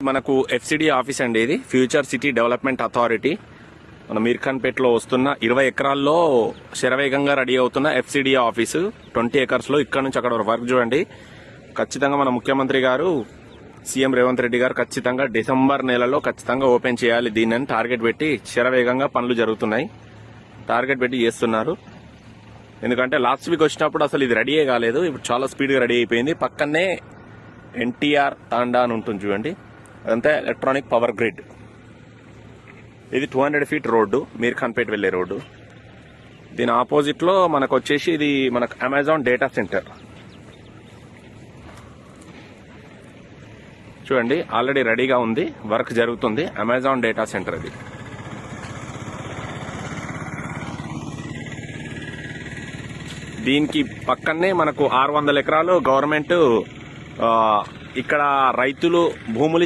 మనకు FCD office అండి. ఇది ఫ్యూచర్ సిటీ డెవలప్మెంట్ అథారిటీ. మన మీర్ఖాన్పేటలో వస్తున్న 20 ఎకరాల్లో శరవేగంగా రెడీ అవుతున్న ఎఫ్సిడి ఆఫీసు 20 acres లో ఇక్కడ నుంచి అక్కడ వర్క్ చూడండి. ఖచ్చితంగా మన ముఖ్యమంత్రి గారు సీఎం రేవంత్ రెడ్డి గారు ఖచ్చితంగా డిసెంబర్ నెలలో ఖచ్చితంగా ఓపెన్ చేయాలి దీన్ని టార్గెట్ పెట్టి శరవేగంగా పనులు జరుగుతున్నాయి. టార్గెట్ పెట్టి చేస్తున్నారు. ఎందుకంటే లాస్ట్ వీక్ వచ్చినప్పుడు అసలు ఇది రెడీ కాలేదు. ఇప్పుడు చాలా స్పీడ్గా రెడీ అయిపోయింది. పక్కనే ఎన్టీఆర్ తాండా అని ఉంటుంది చూడండి. అదంతా ఎలక్ట్రానిక్ పవర్ గ్రిడ్. ఇది 200 feet రోడ్డు, మీర్ఖాన్పేట వెళ్లే రోడ్డు. దీని ఆపోజిట్ లో మనకు వచ్చేసి ఇది మనకు అమెజాన్ డేటా సెంటర్ చూడండి. ఆల్రెడీ రెడీగా ఉంది, వర్క్ జరుగుతుంది. అమెజాన్ డేటా సెంటర్ ఇది. దీనికి పక్కనే మనకు 600 ఎకరాలు గవర్నమెంట్ ఇక్కడ రైతులు భూములు